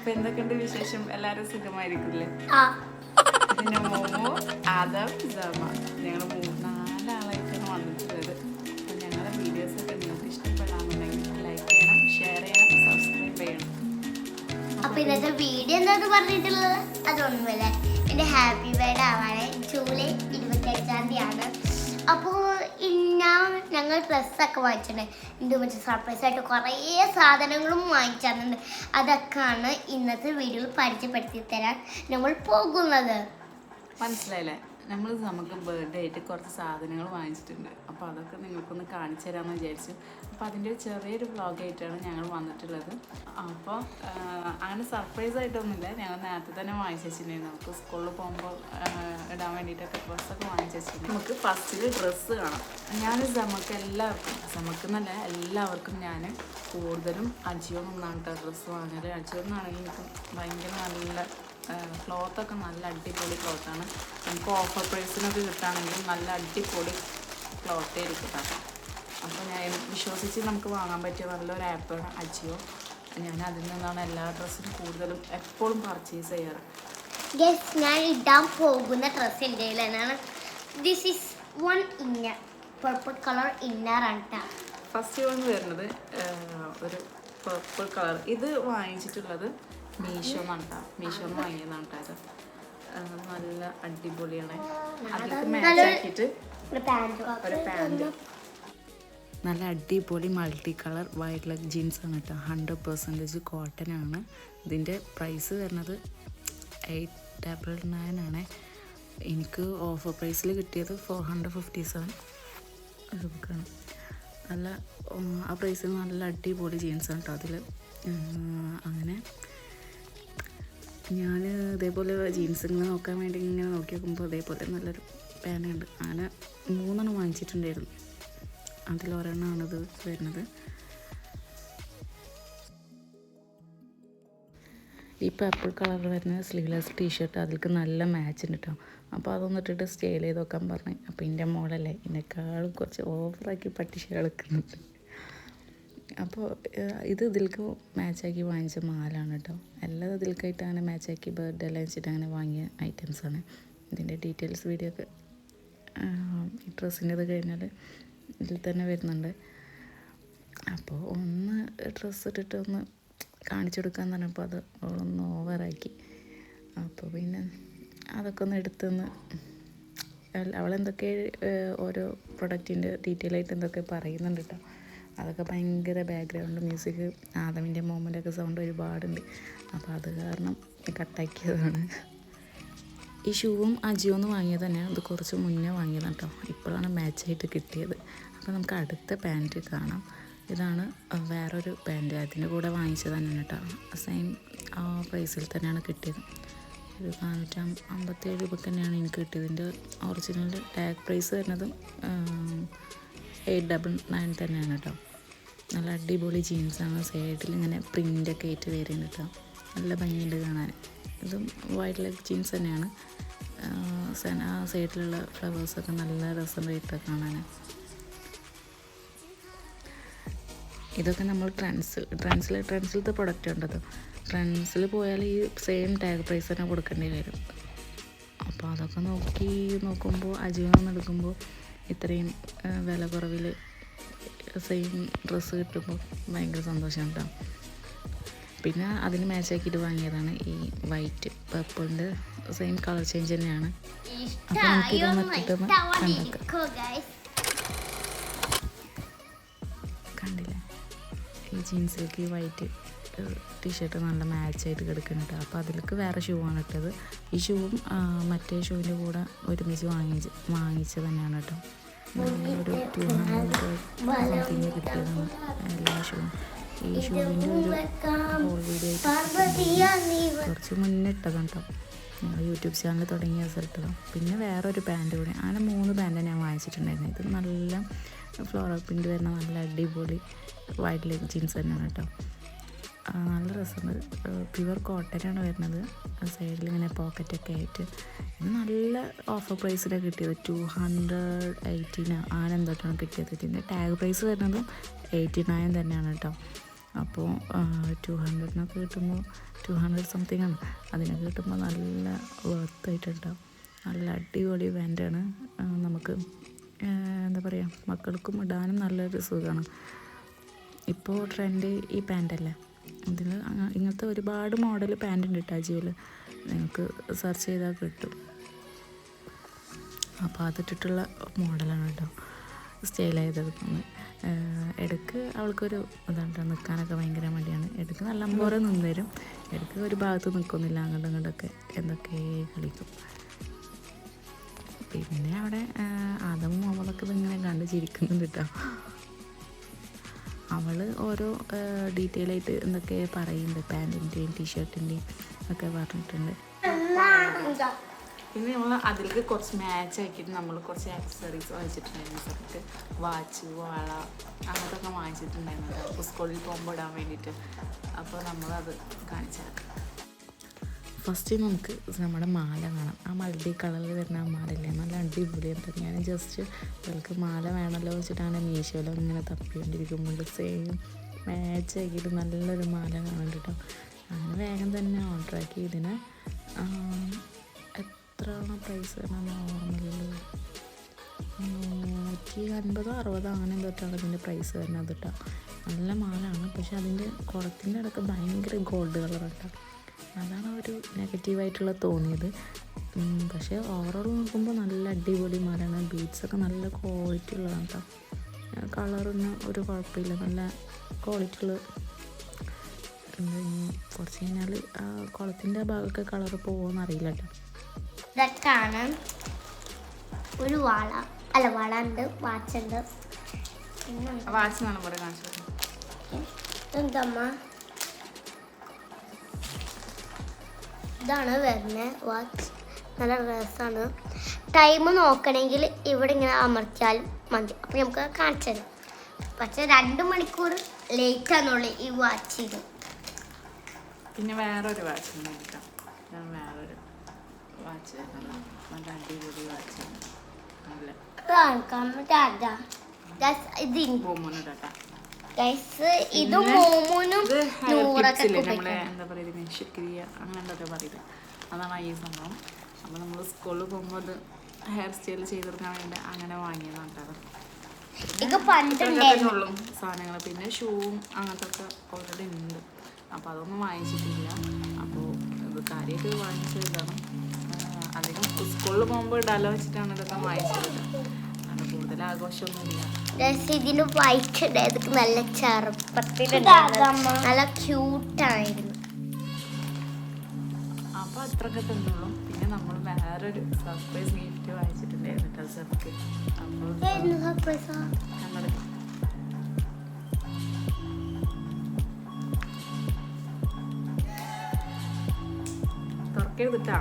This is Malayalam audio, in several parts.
അപ്പൊ എന്തൊക്കെയുണ്ട് വിശേഷം? എല്ലാരും സുഖമായിരിക്കില്ലേ? പിന്നെ മോമോ, ആദം, സമ, ഞങ്ങൾ നാലാളായിട്ടാണ് വന്നിട്ടുള്ളത്. അപ്പൊ ഞങ്ങളുടെ വീഡിയോസ് ഒക്കെ നിങ്ങൾക്ക് ഇഷ്ടപ്പെടാമെന്നുണ്ടെങ്കിൽ ലൈക്ക് ചെയ്യണം, ഷെയർ ചെയ്യണം, സബ്സ്ക്രൈബ് ചെയ്യണം. അപ്പൊ ഇന്നത്തെ വീഡിയോ എന്താന്ന് പറഞ്ഞിട്ടുള്ളത് അതൊന്നുമല്ല, എന്റെ ഹാപ്പി ബർത്ത്ഡേ ആവാണ് ജൂലൈ 25-ാം തീയതിയാണ്. അപ്പോൾ ഞങ്ങൾ ഡ്രസ്സൊക്കെ വാങ്ങിച്ചിട്ടുണ്ട്. എൻ്റെ മറ്റേ സർപ്രൈസ് ആയിട്ട് കുറേ സാധനങ്ങളും വാങ്ങിച്ചിട്ടുണ്ട്. അതൊക്കെയാണ് ഇന്നത്തെ വീഡിയോയിൽ പരിചയപ്പെടുത്തി തരാൻ നമ്മൾ പോകുന്നത്. മനസ്സിലായില്ലേ? നമുക്ക് ബർത്ത്ഡേ ആയിട്ട് കുറച്ച് സാധനങ്ങൾ വാങ്ങിച്ചിട്ടുണ്ട്. അപ്പോൾ അതൊക്കെ നിങ്ങൾക്കൊന്ന് കാണിച്ചു തരാമെന്ന് വിചാരിച്ചു. അപ്പോൾ അതിൻ്റെ ഒരു ചെറിയൊരു വ്ളോഗായിട്ടാണ് ഞങ്ങൾ വന്നിട്ടുള്ളത്. അപ്പോൾ അങ്ങനെ സർപ്രൈസ് ആയിട്ടൊന്നുമില്ല, ഞങ്ങൾ നേരത്തെ തന്നെ വാങ്ങിച്ചു വെച്ചിട്ടുണ്ടായിരുന്നു. നമുക്ക് സ്കൂളിൽ പോകുമ്പോൾ ഇടാൻ വേണ്ടിയിട്ടൊക്കെ ഡ്രസ്സൊക്കെ വാങ്ങിച്ചു വെച്ചിട്ടുണ്ട്. നമുക്ക് ഫസ്റ്റിൽ ഡ്രസ്സ് കാണാം. ഞാൻ എല്ലാവർക്കും ഞാൻ കൂടുതലും അജിയോ നിന്നാണ് കേട്ടോ ഡ്രസ്സ് വാങ്ങൽ. അജിയോ നിന്നാണെങ്കിൽ എനിക്ക് ഭയങ്കര നല്ല ക്ലോത്തൊക്കെ നല്ല അടിപൊളി ക്ലോത്താണ്. നമുക്ക് ഓഫർ പ്രൈസിനൊക്കെ കിട്ടുകയാണെങ്കിൽ നല്ല അടിപൊളി ക്ലോത്തേ ആയിരിക്കും കേട്ടോ. അപ്പോൾ ഞാൻ വിശ്വസിച്ച് നമുക്ക് വാങ്ങാൻ പറ്റിയ നല്ലൊരു ആപ്പാണ് അജിയോ. ഞാൻ അതിൽ നിന്നാണ് എല്ലാ ഡ്രസ്സും കൂടുതലും എപ്പോഴും പർച്ചേസ് ചെയ്യാറ്. ഞാൻ ഇടാൻ പോകുന്ന ഡ്രസ്സ് എൻ്റെ കയ്യിലാണ്. This is one inner, purple colour ഇന്നറാണ് കേട്ടോ. ഫസ്റ്റ് വൺ വരുന്നത് ഒരു പർപ്പിൾ കളർ. ഇത് വാങ്ങിച്ചിട്ടുള്ളത് മീഷോന്നാണ് കേട്ടോ. മീഷോന്ന് വാങ്ങിയതാണ് കേട്ടോ. ഇത് നല്ല അടിപൊളിയാണ്. അതിലേക്ക് മാച്ച് ആക്കിയിട്ട് ഒരു പാൻറ്, നല്ല അടിപൊളി മൾട്ടി കളർ വൈറ്റ് ലെഗ് ജീൻസാണ് കേട്ടോ. 100% കോട്ടൺ ആണ്. ഇതിൻ്റെ പ്രൈസ് വരുന്നത് 899 ആണ്. എനിക്ക് ഓഫർ പ്രൈസിൽ കിട്ടിയത് 457 രൂപക്കാണ്. നല്ല ആ പ്രൈസിൽ നല്ല അടിപൊളി ജീൻസാണ് കേട്ടോ. അതിൽ അങ്ങനെ ഞാൻ ഇതേപോലെ ജീൻസ് ഇങ്ങനെ നോക്കാൻ വേണ്ടി ഇങ്ങനെ നോക്കി നോക്കുമ്പോൾ അതേപോലെ നല്ലൊരു പാനുണ്ട്. അങ്ങനെ 3 വാങ്ങിച്ചിട്ടുണ്ടായിരുന്നു. അതിലൊരെണ്ണമാണിത് വരുന്നത്. ഈ പർപ്പിൾ കളർ വരുന്ന സ്ലീവ്ലെസ് ടീഷർട്ട് അതിലേക്ക് നല്ല മാച്ച് ഉണ്ട് കേട്ടോ. അപ്പോൾ അതൊന്ന് ഇട്ടിട്ട് സ്റ്റൈൽ ചെയ്ത് നോക്കാൻ പറഞ്ഞു. അപ്പോൾ എൻ്റെ മോളല്ലേ എന്നെക്കാളും കുറച്ച് ഓവറാക്കി പട്ടിഷ കളിക്കുന്നുണ്ട്. അപ്പോൾ ഇതിലേക്ക് മാച്ചാക്കി വാങ്ങിച്ച മാലാണ് കേട്ടോ. എല്ലാം ഇതിലേക്കായിട്ട് അങ്ങനെ മാച്ചാക്കി ബർത്ത്ഡേ എല്ലാം വെച്ചിട്ട് അങ്ങനെ വാങ്ങിയ ഐറ്റംസാണ്. ഇതിൻ്റെ ഡീറ്റെയിൽസ് വീഡിയോ ഒക്കെ ഈ ഡ്രസ്സിൻ്റെത് കഴിഞ്ഞാൽ ഇതിൽ തന്നെ വരുന്നുണ്ട്. അപ്പോൾ ഒന്ന് ഡ്രസ്സ് ഇട്ടിട്ട് ഒന്ന് കാണിച്ചു കൊടുക്കാമെന്ന് പറഞ്ഞപ്പോൾ അത് അവളൊന്ന് ഓവറാക്കി. അപ്പോൾ പിന്നെ അതൊക്കെ ഒന്ന് എടുത്തൊന്ന് അവളെന്തൊക്കെ ഓരോ പ്രൊഡക്റ്റിൻ്റെ ഡീറ്റെയിൽ ആയിട്ട് എന്തൊക്കെ പറയുന്നുണ്ട് കേട്ടോ. അതൊക്കെ ഭയങ്കര ബാക്ക്ഗ്രൗണ്ട് മ്യൂസിക്, ആദമിൻ്റെ മോമൻ്റെയൊക്കെ സൗണ്ട് ഒരുപാടുണ്ട്. അപ്പോൾ അത് കാരണം കട്ടാക്കിയതാണ്. ഈ ഷൂവും അജിയോന്ന് വാങ്ങിയത് തന്നെയാണ്. ഇത് കുറച്ച് മുന്നേ വാങ്ങിയതാണ് കേട്ടോ. ഇപ്പോഴാണ് മാച്ചായിട്ട് കിട്ടിയത്. അപ്പോൾ നമുക്ക് അടുത്ത പാൻറ്റ് കാണാം. ഇതാണ് വേറൊരു പാൻറ്റ്. അതിൻ്റെ കൂടെ വാങ്ങിച്ചത് തന്നെയാണ് കേട്ടോ. സെയിം ആ പ്രൈസിൽ തന്നെയാണ് കിട്ടിയത്. ഒരു 457 രൂപയ്ക്ക് തന്നെയാണ് എനിക്ക് കിട്ടിയത്. ഇതിൻ്റെ ഒറിജിനൽ ടാഗ് പ്രൈസ് വരുന്നത് 899 തന്നെയാണ് കേട്ടോ. നല്ല അടിപൊളി ജീൻസാണ്. സൈഡിൽ ഇങ്ങനെ പ്രിൻ്റൊക്കെ ആയിട്ട് വരുന്നുണ്ട് കേട്ടോ. നല്ല ഭംഗിയുണ്ട് കാണാൻ. ഇതും വൈറ്റ് ലെഗ് ജീൻസ് തന്നെയാണ്. ആ സൈഡിലുള്ള ഫ്ലവേഴ്സൊക്കെ നല്ല രസമായിട്ട് കാണാൻ. ഇതൊക്കെ നമ്മൾ ട്രെൻഡ്സിലത്തെ പ്രൊഡക്റ്റ് ഉണ്ടത്. ട്രെൻഡ്സിൽ പോയാൽ ഈ സെയിം ടാഗ് പ്രൈസ് തന്നെ കൊടുക്കേണ്ടി വരും. അപ്പോൾ അതൊക്കെ നോക്കുമ്പോൾ അജിയോന്ന് എടുക്കുമ്പോൾ ഇത്രയും വില കുറവിൽ സെയിം ഡ്രസ്സ് കിട്ടുമ്പോൾ ഭയങ്കര സന്തോഷമാണ് കേട്ടോ. പിന്നെ അതിന് മാച്ചാക്കിയിട്ട് വാങ്ങിയതാണ് ഈ വൈറ്റ് പർപ്പിളിൻ്റെ സെയിം കളർ ചേഞ്ച് തന്നെയാണ്. അപ്പോൾ നമുക്കിതൊന്ന് ഇട്ടിട്ടൊന്ന് കണ്ടില്ലേ? ഈ ജീൻസിലേക്ക് ഈ വൈറ്റ് ടീഷർട്ട് നല്ല മാച്ചായിട്ട് കിടക്കുന്നുണ്ട്. അപ്പോൾ അതിലേക്ക് വേറെ ഷൂ ആണ് ഇട്ടത്. ഈ ഷൂവും മറ്റേ ഷൂവിൻ്റെ കൂടെ ഒരുമിച്ച് വാങ്ങിച്ചത് തന്നെയാണ് കേട്ടോ. ഒരു 200 സംതിങ് കിട്ടിയതാണ് എല്ലാ ഷൂവും. ഈ ഷൂവിൻ്റെ ഒരു ഹോൾ വീഡിയോ ആയിട്ട് കുറച്ച് മുന്നേ ഇട്ടതാണ് കേട്ടോ. ഞങ്ങൾ യൂട്യൂബ് ചാനൽ തുടങ്ങിയ ദിവസം ഇട്ടതാണ്. പിന്നെ വേറൊരു പാൻറ്റ് കൂടി. അങ്ങനെ 3 പാൻറ്റ് ഞാൻ വാങ്ങിച്ചിട്ടുണ്ടായിരുന്നു. ഇത് നല്ല ഫ്ലോറൽ പ്രിൻ്റ് വരുന്ന നല്ല അടിപൊളി വൈറ്റ് ലെഗ് ജീൻസ് തന്നെയാണ് കേട്ടോ. നല്ല രസമുണ്ട്. പ്യുവർ കോട്ടനാണ് വരുന്നത്. സൈഡിൽ ഇങ്ങനെ പോക്കറ്റൊക്കെ ആയിട്ട്. ഇത് നല്ല ഓഫർ പ്രൈസിലാണ് കിട്ടിയത്. 218 ആണെന്തോട്ടാണ് കിട്ടിയത്. ഇതിൻ്റെ ടാഗ് പ്രൈസ് വരുന്നത് 89 തന്നെയാണ് കേട്ടോ. അപ്പോൾ 200 കിട്ടുമ്പോൾ 200 സംതിങ് ആണ്. അതിനൊക്കെ കിട്ടുമ്പോൾ നല്ല വർത്തായിട്ടുണ്ടാവും. നല്ല അടിപൊളി പാൻറ്റാണ്. നമുക്ക് എന്താ പറയുക, മക്കൾക്കും ഇടാനും നല്ലൊരു സുഖമാണ്. ഇപ്പോൾ ട്രെൻഡ് ഈ പാൻറ്റല്ലേ. ഇതിൽ ഇങ്ങനത്തെ ഒരുപാട് മോഡൽ പാൻറ് ഉണ്ട് കേട്ടോ അജിയോയിൽ. നിങ്ങൾക്ക് സെർച്ച് ചെയ്താൽ കിട്ടും. അപ്പോൾ അതിട്ടിട്ടുള്ള മോഡലാണ് കേട്ടോ സ്റ്റൈലായതെടുക്കുന്നത്. ഇടയ്ക്ക് അവൾക്കൊരു ഇതാണ് നിൽക്കാനൊക്കെ ഭയങ്കര മടിയാണ്. ഇടയ്ക്ക് നല്ല പോലെ നിന്ന് തരും, ഇടയ്ക്ക് ഒരു ഭാഗത്ത് നിൽക്കുന്നില്ല, അങ്ങോട്ടും ഇങ്ങോട്ടൊക്കെ എന്തൊക്കെ കളിക്കും. പിന്നെ അവിടെ അതും അവളൊക്കെ ഇതിങ്ങനെ കണ്ട് ചിരിക്കുന്നുണ്ട് കേട്ടോ. അവൾ ഓരോ ഡീറ്റെയിൽ ആയിട്ട് എന്തൊക്കെ പറയുന്നുണ്ട്, പാൻറ്റിൻ്റെയും ടീഷർട്ടിൻ്റെയും ഒക്കെ പറഞ്ഞിട്ടുണ്ട്. പിന്നെ നമ്മൾ അതിലേക്ക് കുറച്ച് മാച്ച് ആക്കിയിട്ട് നമ്മൾ കുറച്ച് ആക്സസറീസ് വാങ്ങിച്ചിട്ടുണ്ടായിരുന്നു. സെറ്റ് വാച്ച്, വള അങ്ങനത്തെ ഒക്കെ വാങ്ങിച്ചിട്ടുണ്ടായിരുന്നു അപ്പോൾ സ്കൂളിൽ പോകുമ്പോൾ ഇടാൻ വേണ്ടിയിട്ട്. അപ്പോൾ നമ്മളത് കാണിച്ചാൽ ഫസ്റ്റ് നമുക്ക് നമ്മുടെ മാല കാണാം. ആ മൾട്ടി കളറിൽ വരുന്ന ആ മാലയില്ലേ, നല്ല അടിപൊളിയുണ്ട്. ഞാൻ ജസ്റ്റ് അവൾക്ക് മാല വേണമല്ലോ വെച്ചിട്ടാണ് മീശോയിലോ ഇങ്ങനെ തപ്പിക്കൊണ്ടിരിക്കുമ്പോൾ സെയിം മാച്ച് ആക്കിയിട്ട് നല്ലൊരു മാല കാണുന്നുണ്ട് കേട്ടോ. അങ്ങനെ വേഗം തന്നെ ഓർഡറാക്കി. ഇതിന് എത്രയാണ് പ്രൈസ് വരുന്നത് ഓർമ്മയില്ലല്ലോ, 150 60 അങ്ങനെ തൊട്ടാണ് ഇതിൻ്റെ പ്രൈസ് വരുന്നത് കേട്ടോ. നല്ല മാലാണ്, പക്ഷെ അതിൻ്റെ കുളത്തിൻ്റെ ഇടയ്ക്ക് ഭയങ്കര ഗോൾഡ് കളർ കേട്ടോ. അതാണ് ഒരു നെഗറ്റീവായിട്ടുള്ള തോന്നിയത്. പക്ഷേ ഓവറോൾ നോക്കുമ്പോൾ നല്ല അടിപൊളി മാലാണ്. ബീഡ്സൊക്കെ നല്ല ക്വാളിറ്റി ഉള്ളതാണ് കേട്ടോ. കളറിന് ഒരു കുഴപ്പമില്ല, നല്ല ക്വാളിറ്റി ഉള്ള. കുറച്ച് കഴിഞ്ഞാൽ ആ കുളത്തിൻ്റെ ഭാഗമൊക്കെ കളർ പോകുമെന്ന് അറിയില്ല കേട്ടോ. ഇതൊക്കെയാണ് ഒരു വള, അല്ല വള ഉണ്ട്, വാച്ച് ഉണ്ട്. വാച്ച് എന്നാണ് ഇവിടെ കാണിച്ചത്. എന്തമ്മ ഇതാണ് വരുന്നത് വാച്ച്, നല്ല രസമാണ്. ടൈം നോക്കണമെങ്കിൽ ഇവിടെ ഇങ്ങനെ അമർത്തിയാൽ മതി, അപ്പോൾ നമുക്ക് കാണിച്ചു തരാം. പക്ഷെ 2 മണിക്കൂർ ലേറ്റ് ആണെന്നുള്ളൂ ഈ വാച്ചിന്. പിന്നെ വേറൊരു വാച്ച് നോക്കാം. ഞാൻ വേറൊരു വാച്ച് നല്ല അടിപൊളി വാച്ച് നല്ല ഇത് മോമോനും നമ്മളെ എന്താ പറയുക ഷിക്രിയ അങ്ങനെ എന്തൊക്കെ പറയില്ല, അതാണ് ഈ സംഭവം. അപ്പോൾ നമ്മൾ സ്കൂളിൽ പോകുമ്പോൾ അത് ഹെയർ സ്റ്റൈൽ ചെയ്ത് കൊടുക്കാൻ വേണ്ടി അങ്ങനെ വാങ്ങിയതാണ് കേട്ടോ. ഉള്ളൂ സാധനങ്ങൾ. പിന്നെ ഷൂവും അങ്ങനത്തെ ഒക്കെ ഓൾറെഡി ഉണ്ട്, അപ്പോൾ അതൊന്നും വാങ്ങിച്ചിട്ടില്ല. അപ്പോൾ ഇത് കാര്യമായിട്ട് വാങ്ങിച്ചതാണ്. അധികം സ്കൂളിൽ പോകുമ്പോൾ ഇടാലോ വെച്ചിട്ടാണ് ഇതൊക്കെ വാങ്ങിച്ചത്. അത് കൂടുതൽ ആഘോഷമൊന്നുമില്ല. ഇതിന് വൈറ്റ് ഉണ്ടായത് നല്ല ചെറുപ്പത്തിൽ നല്ല ക്യൂട്ടായിരുന്നു. അപ്പോൾ അത്രയൊക്കെ തന്നുള്ളൂ. പിന്നെ നമ്മൾ വേറൊരു സർപ്രൈസ് ഗിഫ്റ്റ് വാങ്ങിച്ചിട്ടുണ്ടായിരുന്നു ടസർക്ക്. അപ്പോൾ ഞങ്ങൾ തുറക്കരുതിട്ടാ.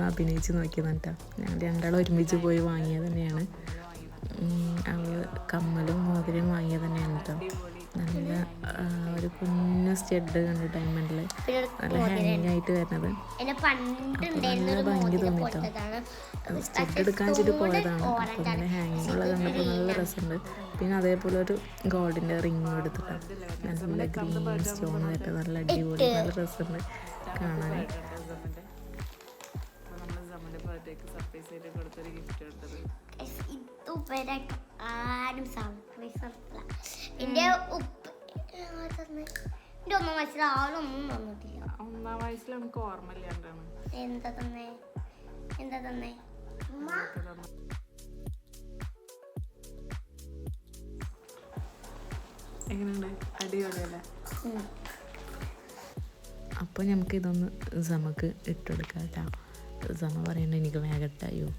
അഭിനയിച്ച് നോക്കിയതാണ് കേട്ടോ. ഞാൻ രണ്ടാളും ഒരുമിച്ച് പോയി വാങ്ങിയത് തന്നെയാണ്. അവൾ കമ്മലും മോതിരം വാങ്ങിയത് തന്നെയാണ് കേട്ടോ. നല്ല ഒരു കുഞ്ഞ സ്റ്റഡ് കണ്ട് ഡയമണ്ടിൽ നല്ല ഹാങ്ങിങ് ആയിട്ട് വരുന്നത്. നല്ല ഭംഗി തോന്നിട്ടോ. സ്റ്റഡ് എടുക്കാൻ വെച്ചിട്ട് പോയതാണ്. അപ്പോൾ ഇങ്ങനെ ഹാങ്ങിങ് ഉള്ളത് കണ്ടപ്പോൾ നല്ല രസമുണ്ട്. പിന്നെ അതേപോലെ ഒരു ഗോൾഡിൻ്റെ റിങ് എടുത്തിട്ടാണ് നല്ല ഗ്രീൻ സ്റ്റോൺ ആയിട്ട് നല്ല അടിപൊളി നല്ല രസമുണ്ട് കാണാൻ. സർപ്രൈസ് ആയിട്ട് കൊടുത്തൊരു ഗിഫ്റ്റ് എടുത്തത്. ഇതുവരെയായിട്ട് ആരും സർപ്രൈസ് നടത്തില്ല. എൻ്റെ എൻ്റെ 1-ാം വയസ്സിൽ ആളൊന്നും തന്നിട്ടില്ല. 1-ാം വയസ്സിൽ നമുക്ക് ഓർമ്മയില്ലാണ്ടാണ്. എന്താ തന്നെ എങ്ങനെയുണ്ട്? അടിപൊളിയല്ലേ? അപ്പോൾ നമുക്കിതൊന്ന് സമക്ക് ഇട്ടെടുക്കാം കേട്ടോ. സമ പറയുന്നത് എനിക്ക് വേഗട്ടായോ,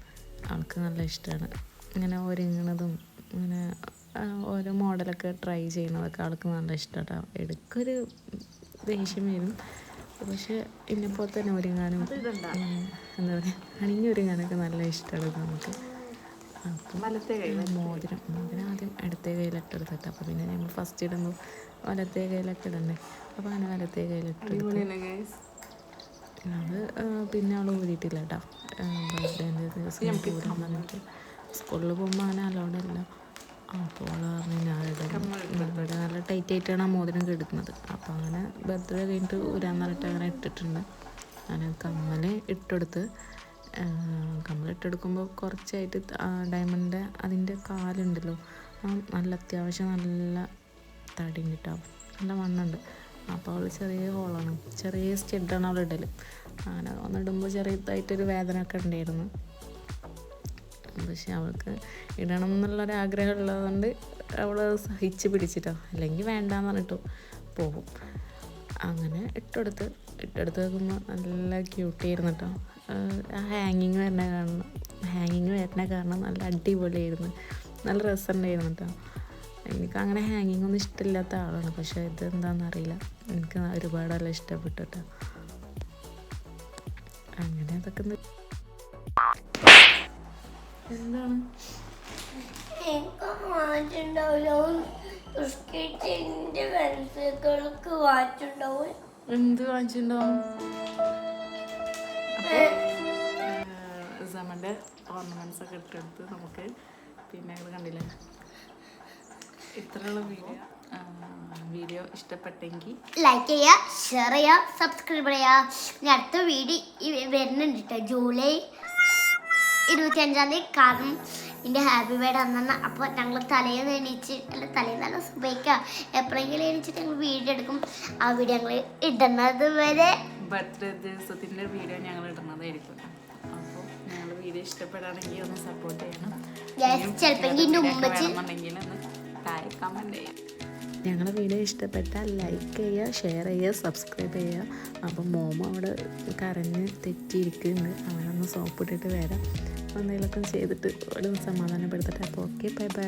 അവൾക്ക് നല്ല ഇഷ്ടമാണ് ഇങ്ങനെ ഒരുങ്ങണതും ഇങ്ങനെ ഓരോ മോഡലൊക്കെ ട്രൈ ചെയ്യുന്നതൊക്കെ ആൾക്ക് നല്ല ഇഷ്ടമാണ്. ഇടയ്ക്കൊരു ദേഷ്യം വരും, പക്ഷെ എന്നെപ്പോലെ തന്നെ ഒരുങ്ങാനും എന്താ പറയുക അണിഞ്ഞൊരുങ്ങാനൊക്കെ നല്ല ഇഷ്ടമാണ് നമുക്ക്. അപ്പം മോതിരം ആദ്യം ഇടത്തെ കയ്യിലിട്ടെടുത്തിട്ട് അപ്പോൾ പിന്നെ നമ്മൾ ഫസ്റ്റ് ഇടുമ്പോൾ വലത്തെ കയ്യിലൊക്കെ ഇടണ്ടേ, അപ്പോൾ അങ്ങനെ വലത്തെ കയ്യിലിട്ടെടുത്ത് അത് പിന്നെ അവൾ ഊരിയിട്ടില്ല കേട്ടോ. ബർത്ത്ഡേൻ്റെ ദിവസം ഊരാൻ പറഞ്ഞിട്ട് സ്കൂളിൽ പോകുമ്പോൾ അങ്ങനെ അലോഡല്ല. അപ്പോൾ അവൾ പറഞ്ഞു ഞാൻ ഇവിടെ നല്ല ടൈറ്റ് ആയിട്ടാണ് ആ മോതിരം കിടക്കുന്നത്. അപ്പോൾ അങ്ങനെ ബർത്ത്ഡേ കഴിഞ്ഞിട്ട് ഊരാൻ പറഞ്ഞിട്ട് അങ്ങനെ ഇട്ടിട്ടുണ്ട്. അങ്ങനെ കമ്മൽ ഇട്ടെടുത്ത് കമ്മലിട്ടെടുക്കുമ്പോൾ കുറച്ചായിട്ട് ഡയമണ്ടിൻ്റെ അതിൻ്റെ കാലുണ്ടല്ലോ നല്ല അത്യാവശ്യം നല്ല തടി കിട്ടാവും, നല്ല മണ്ണുണ്ട്. അപ്പോൾ അവൾ ചെറിയ ഹോളാണ്, ചെറിയ സ്റ്റെഡാണ് അവൾ ഇടൽ. അങ്ങനെ ഒന്നിടുമ്പോൾ ചെറിയതായിട്ടൊരു വേദന ഒക്കെ ഉണ്ടായിരുന്നു. പക്ഷെ അവൾക്ക് ഇടണം എന്നുള്ളൊരാഗ്രഹം ഉള്ളതുകൊണ്ട് അവൾ സഹിച്ച് പിടിച്ചിട്ടോ, അല്ലെങ്കിൽ വേണ്ടാന്ന് പറഞ്ഞിട്ടോ പോകും. അങ്ങനെ ഇട്ടെടുത്ത് വെക്കുമ്പോൾ നല്ല ക്യൂട്ടായിരുന്നു കേട്ടോ. ആ ഹാങ്ങിങ് വരുന്ന കാരണം നല്ല അടിപൊളിയായിരുന്നു, നല്ല രസമുണ്ടായിരുന്നു കേട്ടോ. എനിക്ക് അങ്ങനെ ഹാങ്ങിങ് ഒന്നും ഇഷ്ടമില്ലാത്ത ആളാണ്, പക്ഷേ ഇതെന്താണെന്നറിയില്ല എനിക്ക് ഒരുപാട് നല്ല ഇഷ്ടപ്പെട്ടു കേട്ടോ. അങ്ങനെ അതൊക്കെ എന്താണ് എന്ത് വാങ്ങിച്ചിട്ടുണ്ടാവും? സമൻ്റെ ഓർണമെൻറ്റ്സ് ഒക്കെ ഇട്ടെടുത്ത് നമുക്ക് പിന്നെ ഞങ്ങൾ കണ്ടില്ലേ. ഇത്രയുള്ള വീഡിയോ ഇഷ്ടപ്പെട്ടെങ്കിൽ ലൈക്ക് ചെയ്യുക, ഷെയർ ചെയ്യുക, സബ്സ്ക്രൈബ് ചെയ്യുക. ഇനി അടുത്ത വീഡിയോ വരുന്നുണ്ട് കേട്ടോ, ജൂലൈ 25-ാം തീയതി. കാരണം എൻ്റെ ഹാപ്പി ബർത്ത്ഡേ അന്നാണ്. അപ്പോൾ ഞങ്ങൾ തലേന്ന് തലേന്നല്ല സുബൈക്ക എപ്പോഴെങ്കിലും എണീച്ചിട്ട് ഞങ്ങൾ വീഡിയോ എടുക്കും. ആ വീഡിയോ ഞങ്ങൾ ഇടുന്നത് വരെ ബർത്ത്ഡേ ദിവസത്തിൻ്റെ വീഡിയോ ഞങ്ങൾ ഇടുന്നതായിരിക്കും. അപ്പോൾ ഞങ്ങൾ വീഡിയോ ഇഷ്ടപ്പെടുകയാണെങ്കിൽ ഒന്ന് സപ്പോർട്ട് ചെയ്യണം. ചിലപ്പോൾ എൻ്റെ ഒന്ന് കമൻറ്റ് ചെയ്യാം. ഞങ്ങളുടെ വീഡിയോ ഇഷ്ടപ്പെട്ടാൽ ലൈക്ക് ചെയ്യുക, ഷെയർ ചെയ്യുക, സബ്സ്ക്രൈബ് ചെയ്യുക. അപ്പം മോമ അവിടെ കരഞ്ഞ് തെറ്റിയിരിക്കുന്നുണ്ട്, അവനൊന്ന് സോപ്പ് ഇട്ടിട്ട് വരാം, എന്തെങ്കിലുമൊക്കെ ചെയ്തിട്ട് അവിടെ സമാധാനപ്പെടുത്തട്ടെ. അപ്പോൾ ഓക്കെ, ബൈ ബൈ.